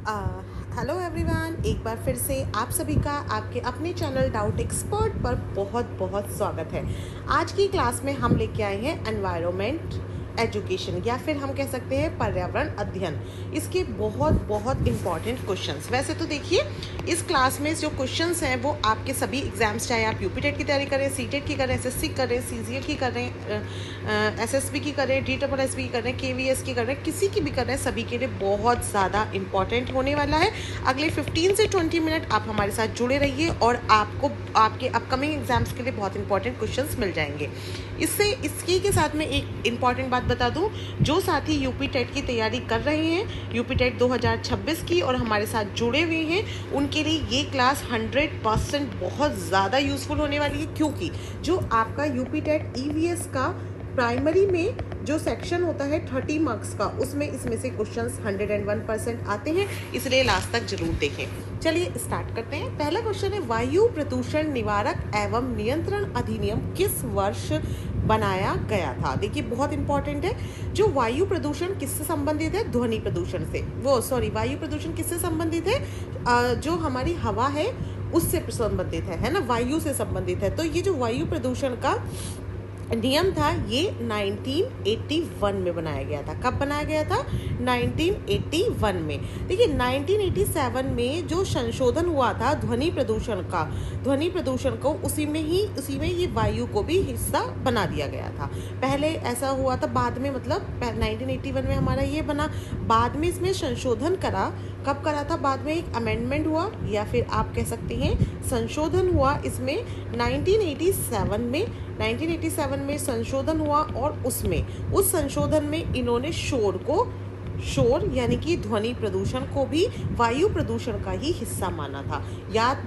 Hello everyone, एक बार फिर से आप सभी का आपके अपने चैनल डाउट एक्सपर्ट पर बहुत बहुत स्वागत है। आज की क्लास में हम लेके आए हैं एनवायरनमेंट एजुकेशन या फिर हम कह सकते हैं पर्यावरण अध्ययन। इसके बहुत बहुत इम्पॉर्टेंट क्वेश्चंस। वैसे तो देखिए, इस क्लास में जो क्वेश्चंस हैं वो आपके सभी एग्जाम्स, चाहे आप यूपी टेट की तैयारी करें, सी टेट की करें, एसएससी कर रहे हैं, सीजीएल की कर रहे हैं, एसएसबी की कर रहे हैं, डीएसएसबी की कर रहे हैं, केवीएस की कर रहे हैं, किसी की भी कर रहे हैं, सभी के लिए बहुत ज़्यादा इंपॉर्टेंट होने वाला है। अगले 15 से 20 मिनट आप हमारे साथ जुड़े रहिए और आपको आपके अपकमिंग एग्जाम्स के लिए बहुत इंपॉर्टेंट क्वेश्चंस मिल जाएंगे। इसके के साथ में एक इम्पॉर्टेंट बात बता दूं, जो साथी यूपी टेट की तैयारी कर रहे हैं, यूपी टेट 2026 की, और हमारे साथ जुड़े हुए हैं, उनके लिए ये क्लास 100% बहुत ज़्यादा यूज़फुल होने वाली है। क्योंकि जो आपका यूपी टेट ईवीएस का प्राइमरी में जो सेक्शन होता है 30 मार्क्स का, उसमें इसमें से क्वेश्चंस 101% आते हैं, इसलिए लास्ट तक जरूर देखें। चलिए स्टार्ट करते हैं। पहला क्वेश्चन है, वायु प्रदूषण निवारक एवं नियंत्रण अधिनियम किस वर्ष बनाया गया था? देखिए, बहुत इंपॉर्टेंट है। जो वायु प्रदूषण किससे संबंधित है? ध्वनि प्रदूषण से। वायु प्रदूषण किससे संबंधित है? जो हमारी हवा है उससे संबंधित है ना, वायु से संबंधित है। तो ये जो वायु प्रदूषण का नियम था ये 1981 में बनाया गया था। कब बनाया गया था? 1981 में। देखिए, 1987 में जो संशोधन हुआ था ध्वनि प्रदूषण को उसी में ये वायु को भी हिस्सा बना दिया गया था। पहले ऐसा हुआ था, बाद में मतलब 1981 में हमारा ये बना, बाद में इसमें संशोधन कब करा था? बाद में एक अमेंडमेंट हुआ या फिर आप कह सकते हैं संशोधन हुआ इसमें 1987 में संशोधन हुआ, और उस संशोधन में इन्होंने शोर यानी कि ध्वनि प्रदूषण को भी वायु प्रदूषण का ही हिस्सा माना था।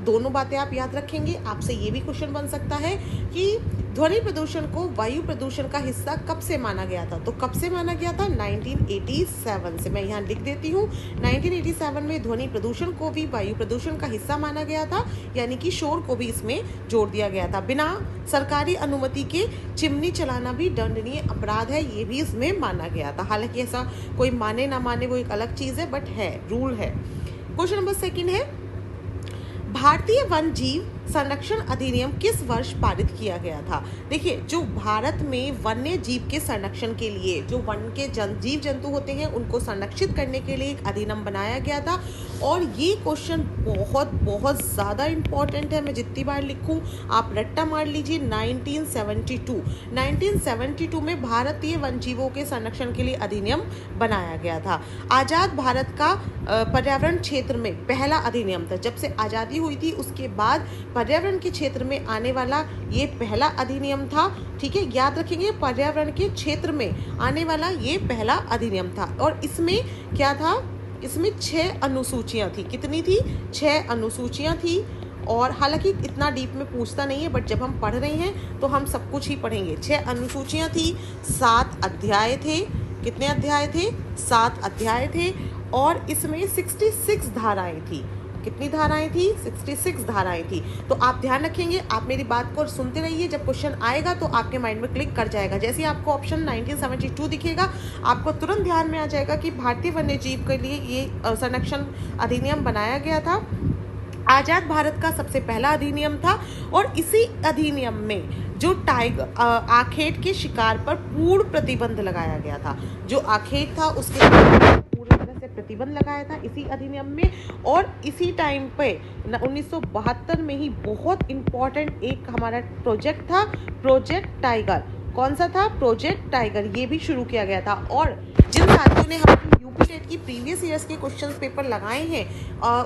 दोनों बातें आप याद रखेंगे। आपसे ये भी क्वेश्चन बन सकता है कि ध्वनि प्रदूषण को वायु प्रदूषण का हिस्सा कब से माना गया था? तो कब से माना गया था? 1987 से। मैं यहाँ लिख देती हूँ, 1987 में ध्वनि प्रदूषण को भी वायु प्रदूषण का हिस्सा माना गया था, यानी कि शोर को भी इसमें जोड़ दिया गया था। बिना सरकारी अनुमति के चिमनी चलाना भी दंडनीय अपराध है, ये भी इसमें माना गया था। हालांकि ऐसा कोई माने ना माने वो एक अलग चीज है, बट है, रूल है। क्वेश्चन नंबर 2 है, भारतीय वन जीव संरक्षण अधिनियम किस वर्ष पारित किया गया था? देखिए, जो भारत में वन्य जीव के संरक्षण के लिए, जो वन के जीव जंतु होते हैं उनको संरक्षित करने के लिए एक अधिनियम बनाया गया था। और ये क्वेश्चन बहुत बहुत ज़्यादा इंपॉर्टेंट है। मैं जितनी बार लिखूं आप रट्टा मार लीजिए। 1972 में भारतीय वन जीवों के संरक्षण के लिए अधिनियम बनाया गया था। आज़ाद भारत का पर्यावरण क्षेत्र में पहला अधिनियम था। जब से आज़ादी हुई थी उसके बाद पर्यावरण के क्षेत्र में आने वाला ये पहला अधिनियम था। ठीक है, याद रखेंगे, पर्यावरण के क्षेत्र में आने वाला ये पहला अधिनियम था। और इसमें क्या था? इसमें 6 अनुसूचियां थी। कितनी थी? 6 अनुसूचियां थी। और हालांकि इतना डीप में पूछता नहीं है, बट जब हम पढ़ रहे हैं तो हम सब कुछ ही पढ़ेंगे। 6 अनुसूचियां थी, 7 अध्याय थे। कितने अध्याय थे? 7 अध्याय थे। और इसमें 66 धाराएं थी। कितनी धाराएं थी? 66 धाराएं थी। तो आप ध्यान रखेंगे, आप मेरी बात को सुनते रहिए। जब क्वेश्चन आएगा तो आपके माइंड में क्लिक कर जाएगा। जैसे ही आपको ऑप्शन 1972 दिखेगा, आपको तुरंत ध्यान में आ जाएगा कि भारतीय वन्य जीव के लिए ये संरक्षण अधिनियम बनाया गया था। आज़ाद भारत का सबसे पहला अधिनियम था। और इसी अधिनियम में जो आखेट के शिकार पर पूर्ण प्रतिबंध लगाया गया था। जो आखेट था उसके पूरी तरह से प्रतिबंध लगाया था इसी अधिनियम में। और इसी टाइम पे 1972 में ही बहुत इंपॉर्टेंट एक हमारा प्रोजेक्ट था, प्रोजेक्ट टाइगर। कौन सा था? Project tiger. ये भी शुरू किया गया था। और जिन साथियों ने हमारे यूपी टेट की प्रीवियस ईयर्स के क्वेश्चन पेपर लगाए हैं,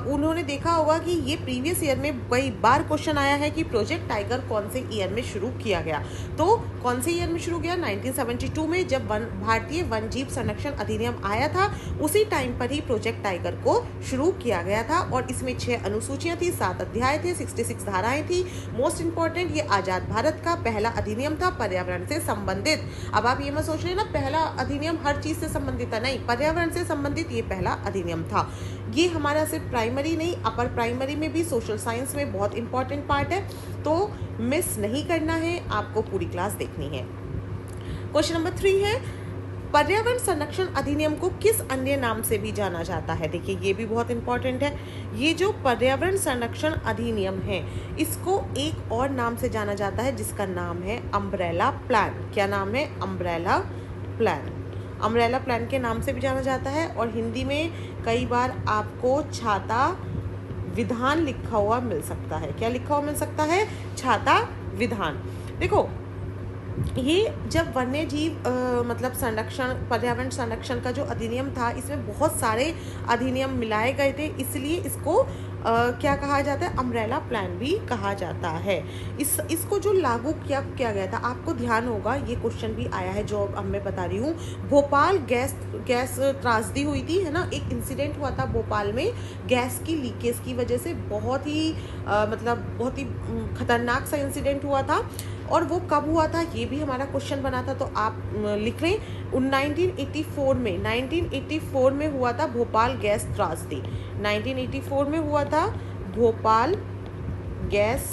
उन्होंने देखा होगा कि ये प्रीवियस ईयर में कई बार क्वेश्चन आया है कि प्रोजेक्ट टाइगर कौन से ईयर में शुरू किया गया। तो कौन से ईयर में शुरू किया? 1972 में, जब भारतीय वन जीव संरक्षण अधिनियम आया था, उसी टाइम पर ही प्रोजेक्ट टाइगर को शुरू किया गया था। और इसमें 6 अनुसूचियां थी, 7 अध्याय थे, 66 धाराएं थी। मोस्ट इंपॉर्टेंट, ये आजाद भारत का पहला अधिनियम था पर्यावरण से संबंधित। अब आप ये मत सोच रहे ना पहला अधिनियम हर चीज से संबंधित है, नहीं, पर्यावरण से संबंधित ये पहला अधिनियम था। ये हमारा सिर्फ प्राइमरी नहीं, अपर प्राइमरी में भी, सोशल साइंस में बहुत इंपॉर्टेंट पार्ट है। तो मिस नहीं करना है, आपको पूरी क्लास देखनी है। क्वेश्चन नंबर 3 है, पर्यावरण संरक्षण अधिनियम को किस अन्य नाम से भी जाना जाता है? देखिए ये भी बहुत इंपॉर्टेंट है। ये जो पर्यावरण संरक्षण अधिनियम है इसको एक और नाम से जाना जाता है जिसका नाम है अम्ब्रेला प्लान। क्या नाम है? Umbrella plan. अम्ब्रेला प्लान के नाम से भी जाना जाता है और हिंदी में कई बार आपको छाता विधान लिखा हुआ मिल सकता है। क्या लिखा हुआ मिल सकता है? छाता विधान। देखो ये जब वन्य जीव मतलब संरक्षण, पर्यावरण संरक्षण का जो अधिनियम था इसमें बहुत सारे अधिनियम मिलाए गए थे, इसलिए इसको क्या कहा जाता है? अम्ब्रेला प्लान भी कहा जाता है। इसको जो लागू किया गया था, आपको ध्यान होगा ये क्वेश्चन भी आया है जो अब मैं बता रही हूँ। भोपाल गैस त्रासदी हुई थी, है ना, एक इंसिडेंट हुआ था भोपाल में गैस की लीकेज की वजह से, बहुत ही खतरनाक सा इंसिडेंट हुआ था। और वो कब हुआ था ये भी हमारा क्वेश्चन बना था, तो आप लिख लें 1984 में हुआ था भोपाल गैस त्रासदी। 1984 में हुआ था भोपाल गैस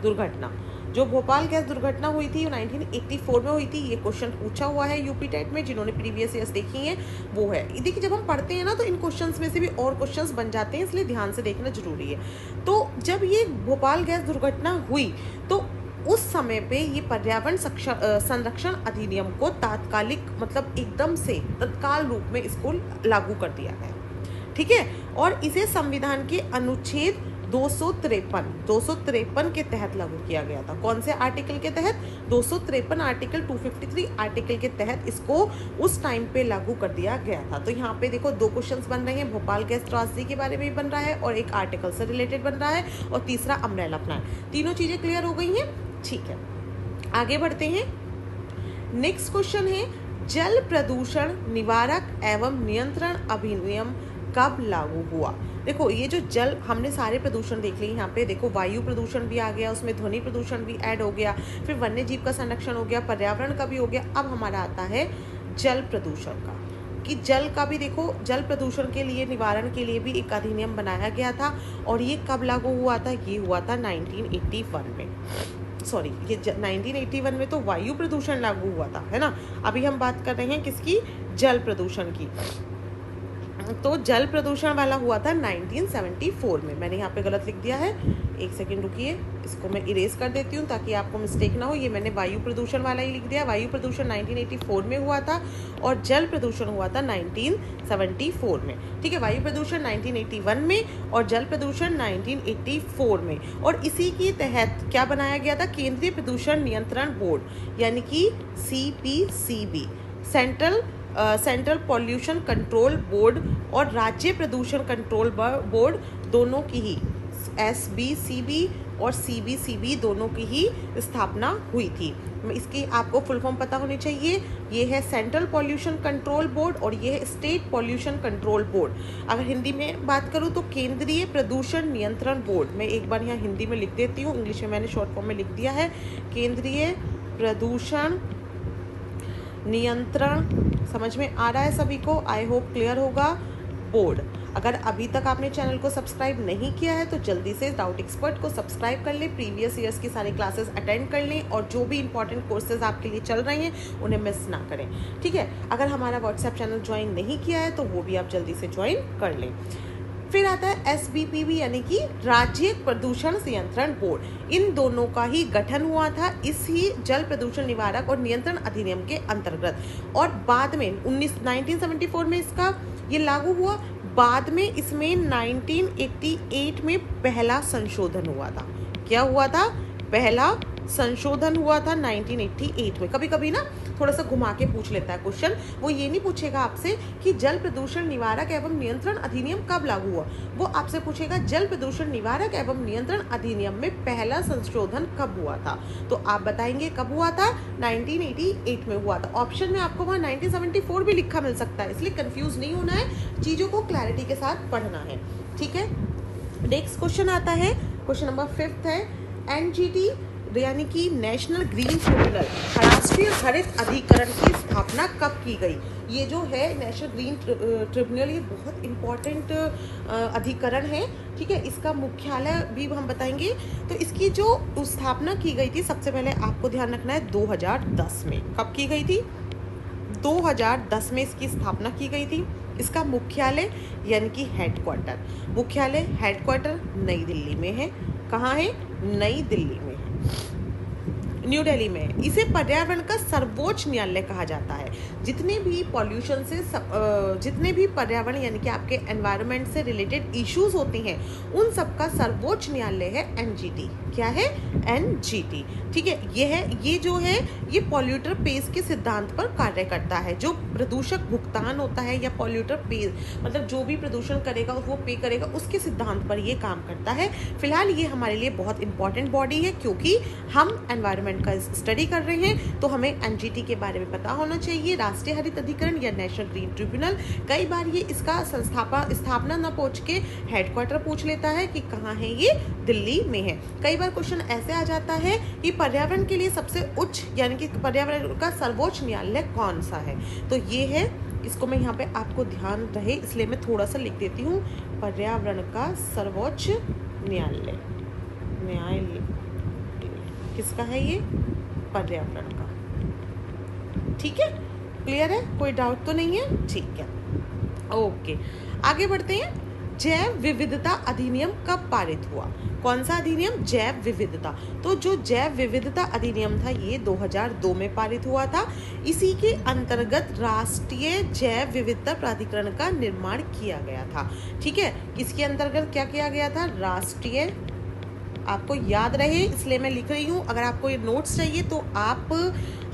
दुर्घटना। जो भोपाल गैस दुर्घटना हुई थी 1984 में हुई थी। ये क्वेश्चन पूछा हुआ है यूपी टेट में, जिन्होंने प्रीवियस ईयर्स देखी हैं वो है। देखिए जब हम पढ़ते हैं ना तो इन क्वेश्चंस में से भी और क्वेश्चंस बन जाते हैं, इसलिए ध्यान से देखना जरूरी है। तो जब ये भोपाल गैस दुर्घटना हुई तो उस समय पे ये पर्यावरण संरक्षण अधिनियम को तात्कालिक मतलब एकदम से तत्काल रूप में इसको लागू कर दिया गया, ठीक है। और इसे संविधान के अनुच्छेद 253 के तहत लागू किया गया था। कौन से आर्टिकल के तहत? 253 आर्टिकल 253 आर्टिकल के तहत इसको उस टाइम पे लागू कर दिया गया था। तो यहाँ पे देखो दो क्वेश्चंस बन रहे हैं, भोपाल गैस त्रासदी के बारे में भी बन रहा है और एक आर्टिकल से रिलेटेड बन रहा है और तीसरा अम्ब्रेला प्लान। तीनों चीजें क्लियर हो गई हैं, ठीक है। आगे बढ़ते हैं। नेक्स्ट क्वेश्चन है जल प्रदूषण निवारक एवं नियंत्रण अधिनियम कब लागू हुआ? देखो ये जो जल, हमने सारे प्रदूषण देख लिए यहाँ पे। देखो वायु प्रदूषण भी आ गया, उसमें ध्वनि प्रदूषण भी ऐड हो गया, फिर वन्य जीव का संरक्षण हो गया, पर्यावरण का भी हो गया। अब हमारा आता है जल प्रदूषण का, कि जल का भी देखो, जल प्रदूषण के लिए निवारण के लिए भी एक अधिनियम बनाया गया था। और ये कब लागू हुआ था? ये हुआ था 1981 में। सॉरी, ये 1981 में तो वायु प्रदूषण लागू हुआ था, है ना। अभी हम बात कर रहे हैं किसकी? जल प्रदूषण की। तो जल प्रदूषण वाला हुआ था 1974 में। मैंने यहाँ पे गलत लिख दिया है, एक सेकंड रुकिए, इसको मैं इरेज कर देती हूँ ताकि आपको मिस्टेक ना हो। ये मैंने वायु प्रदूषण वाला ही लिख दिया। वायु प्रदूषण 1984 में हुआ था और जल प्रदूषण हुआ था 1974 में, ठीक है। वायु प्रदूषण 1981 में और जल प्रदूषण 1984 में। और इसी के तहत क्या बनाया गया था? केंद्रीय प्रदूषण नियंत्रण बोर्ड, यानी कि CPCB, central pollution control board, और राज्य प्रदूषण कंट्रोल बोर्ड दोनों की ही, SBCB और CBCB दोनों की ही स्थापना हुई थी। इसकी आपको फुल फॉर्म पता होनी चाहिए। ये है सेंट्रल पॉल्यूशन कंट्रोल बोर्ड और ये है स्टेट पॉल्यूशन कंट्रोल बोर्ड। अगर हिंदी में बात करूँ तो केंद्रीय प्रदूषण नियंत्रण बोर्ड। मैं एक बार यहाँ हिंदी में लिख देती हूँ, इंग्लिश में मैंने शॉर्ट फॉर्म में लिख दिया है। केंद्रीय प्रदूषण नियंत्रण, समझ में आ रहा है सभी को? आई होप क्लियर होगा। बोर्ड। अगर अभी तक आपने चैनल को सब्सक्राइब नहीं किया है तो जल्दी से डाउट एक्सपर्ट को सब्सक्राइब कर लें, प्रीवियस ईयर्स की सारी क्लासेस अटेंड कर लें और जो भी इंपॉर्टेंट कोर्सेज आपके लिए चल रहे हैं उन्हें मिस ना करें, ठीक है। अगर हमारा व्हाट्सएप चैनल ज्वाइन नहीं किया है तो वो भी आप जल्दी से ज्वाइन कर लें। फिर आता है SBPB यानी कि राज्य प्रदूषण नियंत्रण बोर्ड। इन दोनों का ही गठन हुआ था इस ही जल प्रदूषण निवारक और नियंत्रण अधिनियम के अंतर्गत। और बाद में 1974 में इसका ये लागू हुआ। बाद में इसमें 1988 में पहला संशोधन हुआ था। क्या हुआ था? पहला संशोधन हुआ था 1988 में। कभी कभी ना थोड़ा सा घुमा के पूछ लेता है क्वेश्चन, वो ये नहीं पूछेगा आपसे कि जल प्रदूषण निवारक एवं नियंत्रण अधिनियम कब लागू हुआ, वो आपसे पूछेगा जल प्रदूषण निवारक एवं नियंत्रण अधिनियम में पहला संशोधन कब हुआ था। तो आप बताएंगे कब हुआ था? 1988 में हुआ था। ऑप्शन में आपको वहाँ 1974 भी लिखा मिल सकता है, इसलिए कंफ्यूज नहीं होना है, चीजों को क्लैरिटी के साथ पढ़ना है, ठीक है। नेक्स्ट क्वेश्चन आता है, क्वेश्चन नंबर 5 है NGT यानी कि नेशनल ग्रीन ट्रिब्यूनल, राष्ट्रीय हरित अधिकरण की स्थापना कब की गई? ये जो है नेशनल ग्रीन ट्रिब्यूनल, ये बहुत इम्पोर्टेंट अधिकरण है, ठीक है। इसका मुख्यालय भी हम बताएंगे। तो इसकी जो स्थापना की गई थी, सबसे पहले आपको ध्यान रखना है 2010 में। कब की गई थी? 2010 में इसकी स्थापना की गई थी। इसका मुख्यालय यानी कि हेडक्वार्टर नई दिल्ली में है। कहाँ है? नई दिल्ली में है, न्यू दिल्ली में है। इसे पर्यावरण का सर्वोच्च न्यायालय कहा जाता है। जितने भी पॉल्यूशन से जितने भी पर्यावरण यानी कि आपके एनवायरनमेंट से रिलेटेड इश्यूज होते हैं उन सब का सर्वोच्च न्यायालय है एनजीटी। क्या है? एनजीटी। ठीक है, ये जो है ये पॉल्यूटर पेज के सिद्धांत पर कार्य करता है। जो प्रदूषक भुगतान होता है या पॉल्यूटर पेज मतलब जो भी प्रदूषण करेगा वो पे करेगा, उसके सिद्धांत पर ये काम करता है। फिलहाल ये हमारे लिए बहुत इंपॉर्टेंट बॉडी है क्योंकि हम एनवायरनमेंट का स्टडी कर रहे हैं, तो हमें एनजीटी के बारे में पता होना चाहिए। राष्ट्रीय हरित अधिकरण या नेशनल ग्रीन ट्रिब्यूनल, कई बार ये इसका स्थापना न पूछ के हेडक्वार्टर पूछ लेता है कि कहाँ है, ये दिल्ली में है। कई बार क्वेश्चन ऐसे आ जाता है कि पर्यावरण के लिए सबसे उच्च यानी कि पर्यावरण का सर्वोच्च न्यायालय कौन सा है, तो ये है। इसको मैं यहाँ पे आपको ध्यान रहे इसलिए मैं थोड़ा सा लिख देती हूँ। पर्यावरण का सर्वोच्च न्यायालय किसका है? ये पर्यावरण का। ठीक है, क्लियर है? कोई डाउट तो नहीं है? ठीक है, ओके, आगे बढ़ते हैं। जैव विविधता अधिनियम कब पारित हुआ? कौन सा अधिनियम? जैव विविधता। तो जो जैव विविधता अधिनियम था ये 2002 में पारित हुआ था। इसी के अंतर्गत राष्ट्रीय जैव विविधता प्राधिकरण का निर्माण किया गया था। ठीक है, इसके अंतर्गत क्या किया गया था? राष्ट्रीय, आपको याद रहे इसलिए मैं लिख रही हूँ। अगर आपको ये नोट्स चाहिए तो आप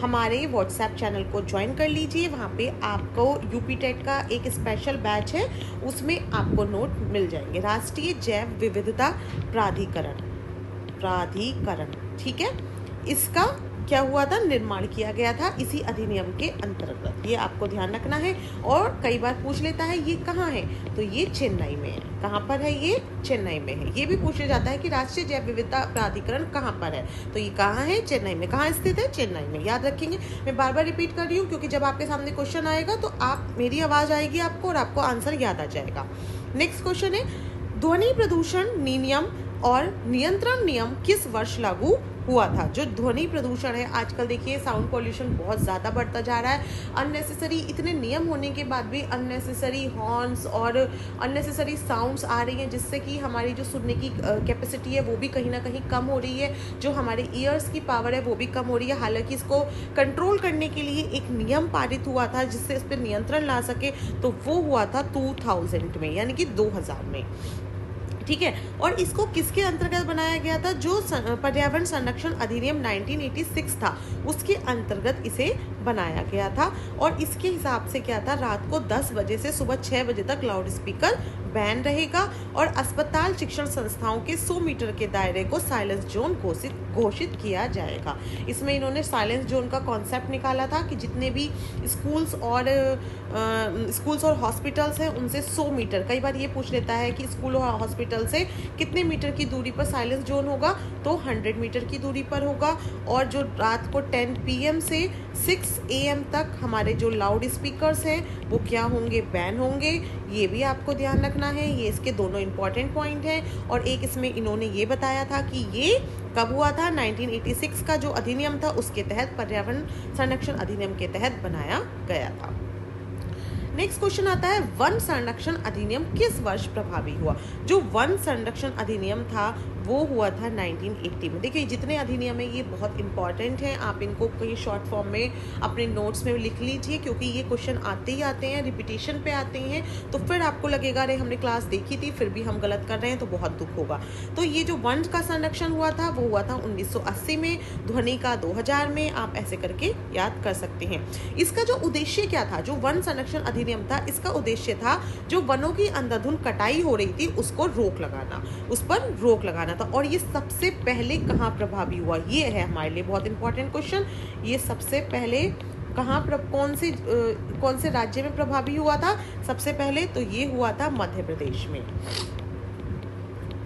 हमारे व्हाट्सएप चैनल को ज्वाइन कर लीजिए। वहाँ पे आपको यूपी टेट का एक स्पेशल बैच है, उसमें आपको नोट मिल जाएंगे। राष्ट्रीय जैव विविधता प्राधिकरण, ठीक है, इसका क्या हुआ था? निर्माण किया गया था इसी अधिनियम के अंतर्गत। ये आपको ध्यान रखना है। और कई बार पूछ लेता है ये कहाँ है, तो ये चेन्नई में है। कहाँ पर है? ये चेन्नई में है। ये भी पूछा जाता है कि राष्ट्रीय जैव विविधता प्राधिकरण कहाँ पर है, तो ये कहाँ है? चेन्नई में। कहाँ स्थित है? चेन्नई में। याद रखेंगे, मैं बार बार रिपीट कर रही हूँ क्योंकि जब आपके सामने क्वेश्चन आएगा तो आप मेरी आवाज आएगी आपको और आपको आंसर याद आ जाएगा। नेक्स्ट क्वेश्चन है, ध्वनि प्रदूषण नियम और नियंत्रण नियम किस वर्ष लागू हुआ था? जो ध्वनि प्रदूषण है, आजकल देखिए साउंड पॉल्यूशन बहुत ज़्यादा बढ़ता जा रहा है। अननेसेसरी इतने नियम होने के बाद भी अननेसेसरी हॉर्न्स और अननेसेसरी साउंड्स आ रही हैं, जिससे कि हमारी जो सुनने की कैपेसिटी है वो भी कहीं ना कहीं कम हो रही है। जो हमारे ईयर्स की पावर है वो भी कम हो रही है। हालांकि इसको कंट्रोल करने के लिए एक नियम पारित हुआ था जिससे इस पर नियंत्रण ला सके, तो वो हुआ था 2000 में, यानी कि 2000 में। ठीक है, और इसको किसके अंतर्गत बनाया गया था? जो पर्यावरण संरक्षण अधिनियम 1986 था उसके अंतर्गत इसे बनाया गया था। और इसके हिसाब से क्या था? रात को 10 बजे से सुबह 6 बजे तक लाउड स्पीकर बैन रहेगा और अस्पताल शिक्षण संस्थाओं के 100 मीटर के दायरे को साइलेंस जोन घोषित किया जाएगा। इसमें इन्होंने साइलेंस जोन का कॉन्सेप्ट निकाला था कि जितने भी स्कूल्स और हॉस्पिटल्स हैं उनसे 100 मीटर, कई बार ये पूछ लेता है कि स्कूल और हॉस्पिटल से कितने मीटर की दूरी पर साइलेंस जोन होगा, तो 100 मीटर की दूरी पर होगा। और जो रात को 10 PM से 6 AM तक हमारे जो लाउड स्पीकर्स हैं वो क्या होंगे? बैन होंगे। ये भी आपको ध्यान रखना है। ये इसके दोनों इंपॉर्टेंट पॉइंट हैं। और एक इसमें इन्होंने ये बताया था कि ये कब हुआ था? 1986 का जो अधिनियम था उसके तहत, पर्यावरण संरक्षण अधिनियम के तहत बनाया गया था। नेक्स्ट क्वेश्चन आता है, वन संरक्षण अधिनियम किस वर्ष प्रभावी हुआ? जो वन संरक्षण अधिनियम था वो हुआ था 1980 में। देखिए जितने अधिनियम है ये बहुत इंपॉर्टेंट हैं, आप इनको कहीं शॉर्ट फॉर्म में अपने नोट्स में लिख लीजिए क्योंकि ये क्वेश्चन आते ही आते हैं, रिपीटेशन पे आते हैं, तो फिर आपको लगेगा अरे हमने क्लास देखी थी फिर भी हम गलत कर रहे हैं, तो बहुत दुख होगा। तो ये जो वन का संरक्षण हुआ था वो हुआ था 1980 में, ध्वनि का 2000 में, आप ऐसे करके याद कर सकते हैं। इसका जो उद्देश्य क्या था? जो वन संरक्षण अधिनियम था इसका उद्देश्य था जो वनों की अंधाधुंध कटाई हो रही थी उसको रोक लगाना, उस पर रोक लगाना था। और ये सबसे पहले कहाँ प्रभावी हुआ? ये है हमारे लिए बहुत इंपॉर्टेंट क्वेश्चन। ये सबसे पहले कहाँ कौन से राज्य में प्रभावी हुआ था? सबसे पहले तो ये हुआ था मध्य प्रदेश में।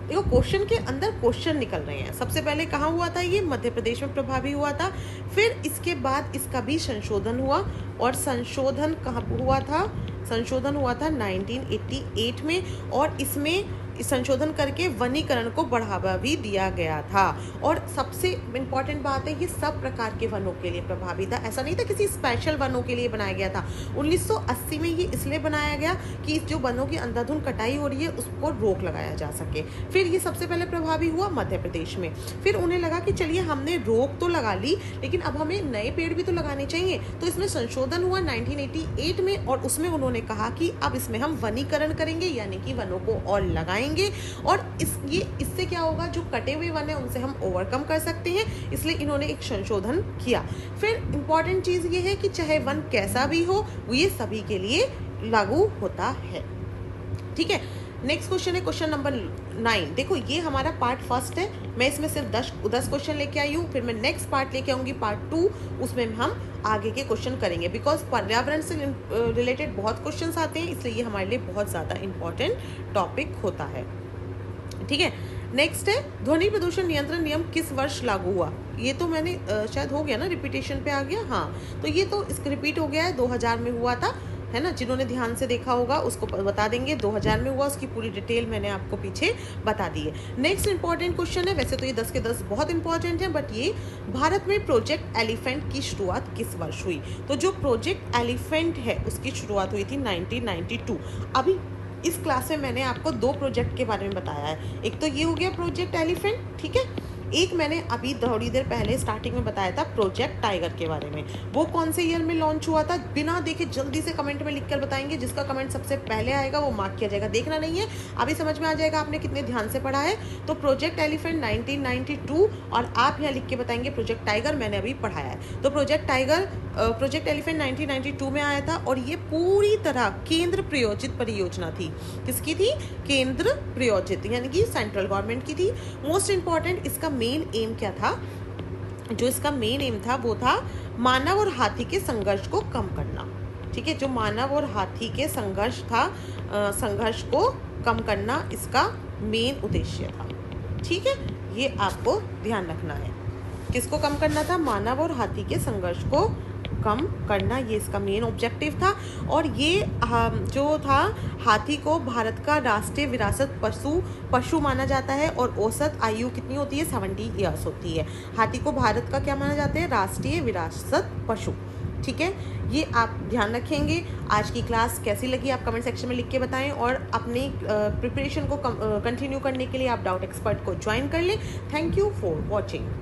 देखो क्वेश्चन के अंदर क्वेश्चन निकल रहे हैं। सबसे पहले कहाँ हुआ था? ये मध्य प्रदेश में प्रभावी हुआ था। फिर इसके बाद इसका भी संशोधन हुआ, और संशोधन कहाँ हुआ था? संशोधन हुआ था 1988 में, और इसमें संशोधन करके वनीकरण को बढ़ावा भी दिया गया था। और सबसे इम्पॉर्टेंट बात है, ये सब प्रकार के वनों के लिए प्रभावी था, ऐसा नहीं था किसी स्पेशल वनों के लिए बनाया गया था। 1980 में ये इसलिए बनाया गया कि जो वनों की अंधाधुंध कटाई हो रही है उसको रोक लगाया जा सके। फिर ये सबसे पहले प्रभावी हुआ मध्य प्रदेश में। फिर उन्हें लगा कि चलिए हमने रोक तो लगा ली, लेकिन अब हमें नए पेड़ भी तो लगाने चाहिए, तो इसमें संशोधन हुआ 1988 में, और उसमें उन्होंने कहा कि अब इसमें हम वनीकरण करेंगे, यानी कि वनों को और लगाएंगे, और इससे क्या होगा, जो कटे हुए वन है उनसे हम ओवरकम कर सकते हैं, इसलिए इन्होंने एक संशोधन किया। फिर इंपॉर्टेंट चीज ये है कि चाहे वन कैसा भी हो, वो ये सभी के लिए लागू होता है। ठीक है, नेक्स्ट क्वेश्चन है क्वेश्चन नंबर 9। देखो ये हमारा पार्ट फर्स्ट है, मैं इसमें सिर्फ 10 क्वेश्चन लेके आई हूँ। फिर मैं नेक्स्ट पार्ट लेके आऊंगी पार्ट 2, उसमें हम आगे के क्वेश्चन करेंगे, बिकॉज पर्यावरण से रिलेटेड बहुत क्वेश्चंस आते हैं, इसलिए ये हमारे लिए बहुत ज़्यादा इंपॉर्टेंट टॉपिक होता है। ठीक है, नेक्स्ट है ध्वनि प्रदूषण नियंत्रण नियम किस वर्ष लागू हुआ। ये तो मैंने शायद हो गया ना, रिपीटेशन पे आ गया, हाँ, तो ये तो इसका रिपीट हो गया है, 2000 में हुआ था, है ना। जिन्होंने ध्यान से देखा होगा उसको बता देंगे, 2000 में हुआ, उसकी पूरी डिटेल मैंने आपको पीछे बता दी है। नेक्स्ट इंपॉर्टेंट क्वेश्चन है, वैसे तो ये 10 के 10 बहुत इंपॉर्टेंट है, बट ये भारत में प्रोजेक्ट एलिफेंट की शुरुआत किस वर्ष हुई। तो जो प्रोजेक्ट एलिफेंट है उसकी शुरुआत हुई थी 1992। अभी इस क्लास में मैंने आपको 2 प्रोजेक्ट के बारे में बताया है, एक तो ये हो गया प्रोजेक्ट एलिफेंट, ठीक है, एक मैंने अभी थोड़ी देर पहले स्टार्टिंग में बताया था प्रोजेक्ट टाइगर के बारे में। वो कौन से ईयर में लॉन्च हुआ था, बिना देखे जल्दी से कमेंट में लिखकर बताएंगे, जिसका कमेंट सबसे पहले आएगा वो मार्क किया जाएगा। देखना नहीं है, अभी समझ में आ जाएगा आपने कितने ध्यान से पढ़ा है। तो प्रोजेक्ट एलिफेंट 1992, और आप यहाँ लिख के बताएंगे प्रोजेक्ट टाइगर, मैंने अभी पढ़ाया है। तो प्रोजेक्ट एलिफेंट 1992 में आया था, और ये पूरी तरह केंद्र प्रायोजित परियोजना थी। किसकी थी, केंद्र प्रायोजित, यानी कि सेंट्रल गवर्नमेंट की थी। मोस्ट इंपॉर्टेंट इसका मेन एम क्या था, जो इसका मेन एम था वो था मानव और हाथी के संघर्ष को कम करना। ठीक है, जो मानव और हाथी के संघर्ष था, संघर्ष को कम करना इसका मेन उद्देश्य था। ठीक है, ये आपको ध्यान रखना है, किसको कम करना था, मानव और हाथी के संघर्ष को कम करना, ये इसका मेन ऑब्जेक्टिव था। और ये जो था, हाथी को भारत का राष्ट्रीय विरासत पशु माना जाता है, और औसत आयु कितनी होती है, 70 ईयर्स होती है। हाथी को भारत का क्या माना जाता है, राष्ट्रीय विरासत पशु। ठीक है, ये आप ध्यान रखेंगे। आज की क्लास कैसी लगी आप कमेंट सेक्शन में लिख के बताएं, और अपनी प्रिपरेशन को कंटिन्यू करने के लिए आप डाउट एक्सपर्ट को ज्वाइन कर लें। Thank you for watching.